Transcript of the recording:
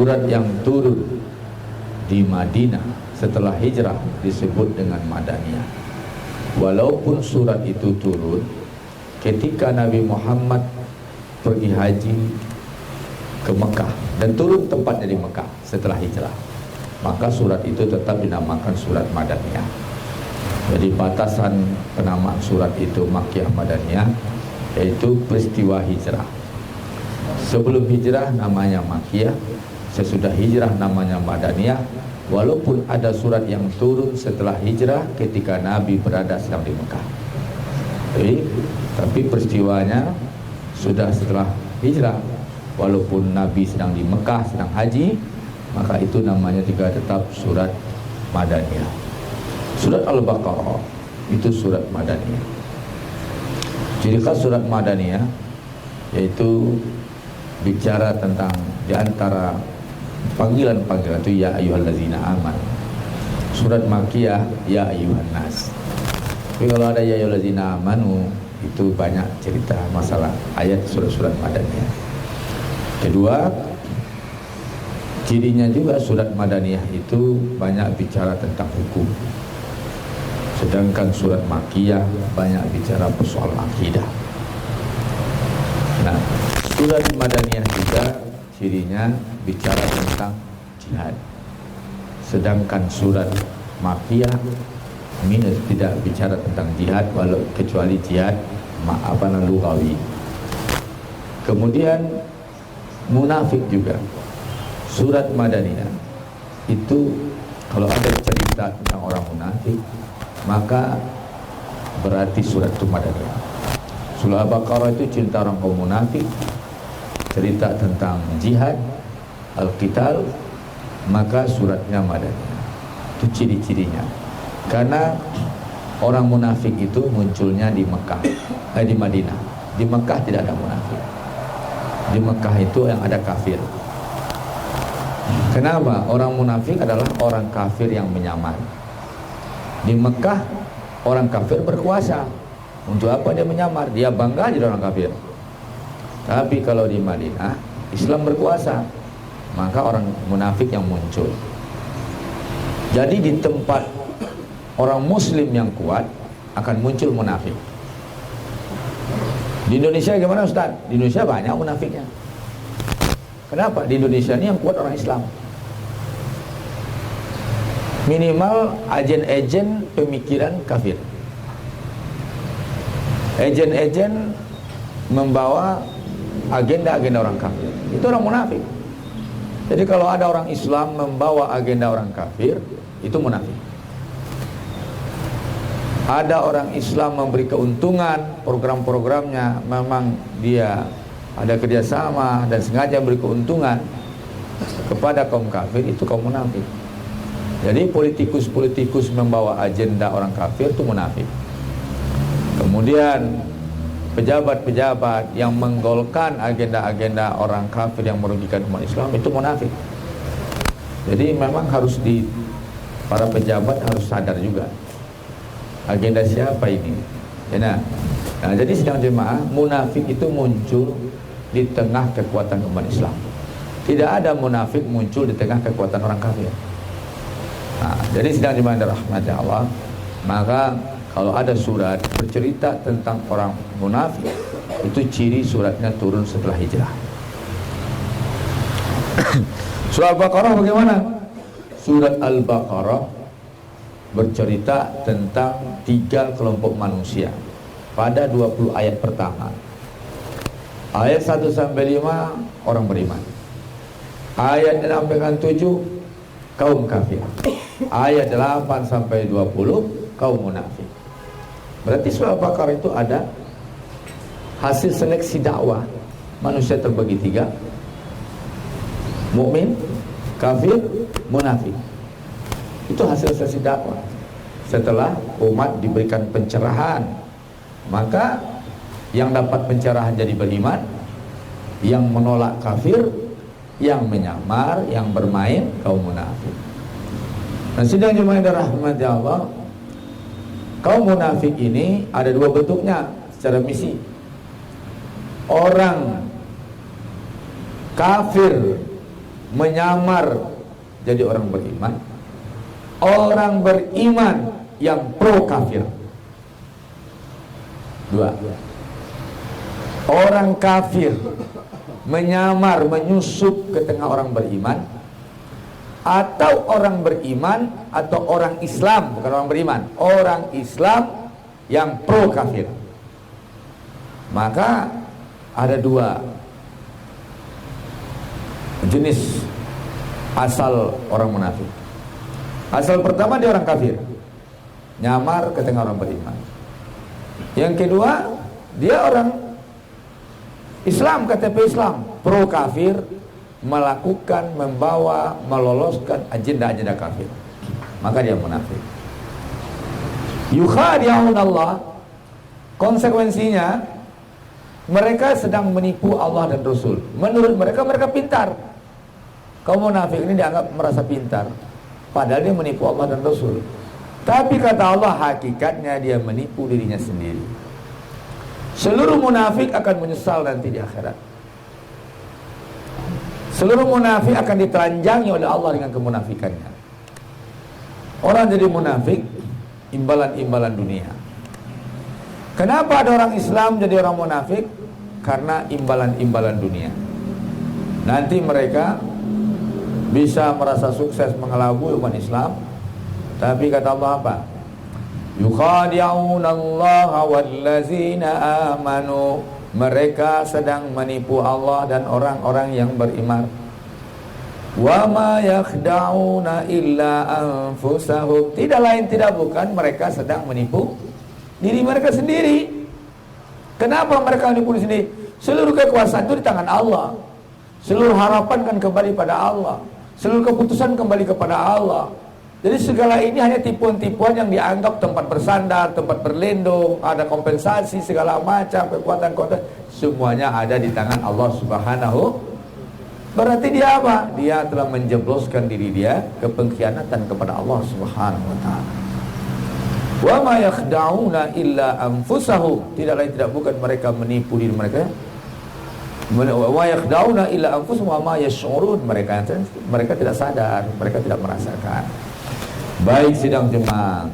surat yang turun di Madinah setelah hijrah disebut dengan Madaniyah. Walaupun surat itu turun ketika Nabi Muhammad pergi haji ke Mekah dan turun tempatnya di Mekah setelah hijrah, maka surat itu tetap dinamakan surat Madaniyah. Jadi batasan penamaan surat itu Makkiyah Madaniyah yaitu peristiwa hijrah. Sebelum hijrah namanya Makkiyah, sesudah hijrah namanya Madaniyah. Walaupun ada surat yang turun setelah hijrah ketika Nabi berada sedang di Mekah, tapi peristiwanya sudah setelah hijrah. Walaupun Nabi sedang di Mekah sedang haji, maka itu namanya juga tetap surat Madaniyah. Surat Al-Baqarah itu surat Madaniyah. Ciri khas surat Madaniyah yaitu bicara tentang diantara panggilan-panggilan itu ya ayyuhallazina aman. Surat Makkiyah ya ayyuhan nas. Tapi kalau ada ya ayyuhallazina amanu itu banyak cerita masalah ayat surat-surat Madaniyah. Kedua, cirinya juga surat Madaniyah itu banyak bicara tentang hukum. Sedangkan surat Makkiyah banyak bicara persoalan akidah. Nah, surat Madaniyah juga cirinya bicara tentang jihad. Sedangkan surat Makkiyah minus tidak bicara tentang jihad walau kecuali jihad lughawi. Kemudian munafik juga. Surat Madaniyah itu kalau ada cerita tentang orang munafik maka berarti surat itu Madaniyah. Surah Al-Baqarah itu cerita orang kaum munafik, cerita tentang jihad, al-qital, maka suratnya Madaniyah. Itu ciri-cirinya. Karena orang munafik itu munculnya di Mekah, di Madinah. Di Mekah tidak ada munafik. Di Mekah itu yang ada kafir. Kenapa? Orang munafik adalah orang kafir yang menyamar. Di Mekah orang kafir berkuasa. Untuk apa dia menyamar? Dia bangga jadi orang kafir. Tapi kalau di Madinah Islam berkuasa, maka orang munafik yang muncul. Jadi di tempat orang muslim yang kuat akan muncul munafik. Di Indonesia gimana Ustaz? Di Indonesia banyak munafiknya. Kenapa? Di Indonesia ini yang kuat orang Islam. Minimal agen-agen pemikiran kafir, agen-agen membawa agenda-agenda orang kafir, itu orang munafik. Jadi kalau ada orang Islam membawa agenda orang kafir, itu munafik. Ada orang Islam memberi keuntungan, program-programnya memang dia ada kerjasama dan sengaja beri keuntungan kepada kaum kafir, itu kaum munafik. Jadi politikus-politikus membawa agenda orang kafir itu munafik. Kemudian pejabat-pejabat yang menggolkan agenda-agenda orang kafir yang merugikan umat Islam itu munafik. Jadi memang harus para pejabat harus sadar juga agenda siapa ini. Nah, jadi sidang jemaah, munafik itu muncul di tengah kekuatan umat Islam. Tidak ada munafik muncul di tengah kekuatan orang kafir. Nah, jadi sidang jemaah yang dirahmati Allah, maka kalau ada surat bercerita tentang orang munafik, itu ciri suratnya turun setelah hijrah. Surah Al-Baqarah bagaimana? Surat Al-Baqarah bercerita tentang 3 kelompok manusia pada 20 ayat pertama. Ayat 1 sampai 5 orang beriman. Ayat 6 sampai 7 kaum kafir. Ayat 8 sampai 20 kaum munafik. Berarti surah Al-Baqarah itu ada hasil seleksi dakwah. Manusia terbagi 3: mukmin, kafir, munafik. Itu hasil seleksi dakwah. Setelah umat diberikan pencerahan, maka yang dapat pencerahan jadi beriman, yang menolak kafir, yang menyamar, yang bermain kaum munafik. Nah, sidang jemaah yang dirahmati Allah, kaum munafik ini ada 2 bentuknya secara misi. Orang kafir menyamar jadi orang beriman, orang beriman yang pro kafir. Dua. Orang kafir menyamar, menyusup ke tengah orang beriman, atau orang beriman atau orang Islam, bukan orang beriman, orang Islam yang pro kafir. Maka ada dua jenis asal orang munafik. Asal pertama dia orang kafir, nyamar ke tengah orang beriman. Yang kedua dia orang Islam, KTP Islam, pro kafir, melakukan, membawa, meloloskan agenda-agenda kafir. Maka dia munafik. Yukhadi'un Allah, konsekuensinya mereka sedang menipu Allah dan Rasul. Menurut mereka, mereka pintar. Kaum munafik ini dianggap merasa pintar, padahal dia menipu Allah dan Rasul. Tapi kata Allah, hakikatnya dia menipu dirinya sendiri. Seluruh munafik akan menyesal nanti di akhirat. Seluruh munafik akan ditelanjangi oleh Allah dengan kemunafikannya. Orang jadi munafik, imbalan-imbalan dunia. Kenapa ada orang Islam jadi orang munafik? Karena imbalan-imbalan dunia. Nanti mereka bisa merasa sukses mengelabui umat Islam, tapi kata Allah apa? Yukhadi'un Allah wallazina amanu, mereka sedang menipu Allah dan orang-orang yang beriman. Wa ma yakhda'una illa anfusahum, tidak lain tidak bukan mereka sedang menipu diri mereka sendiri. Kenapa mereka menipu diri sendiri? Seluruh kekuasaan itu di tangan Allah. Seluruh harapan kan kembali pada Allah. Seluruh keputusan kembali kepada Allah. Jadi segala ini hanya tipuan-tipuan yang dianggap tempat bersandar, tempat berlindung, ada kompensasi segala macam, kekuatan-kekuatan, semuanya ada di tangan Allah Subhanahu. Berarti dia apa? Dia telah menjebloskan diri dia ke pengkhianatan kepada Allah Subhanahu wa taala. Wa ma yakhda'una illa anfusahum, tidak lain tidak bukan mereka menipu diri mereka. Wa yakhda'una illa anfusahum wa ma yash'urun, mereka tidak sadar, mereka tidak merasakan. Baik sidang jemaah,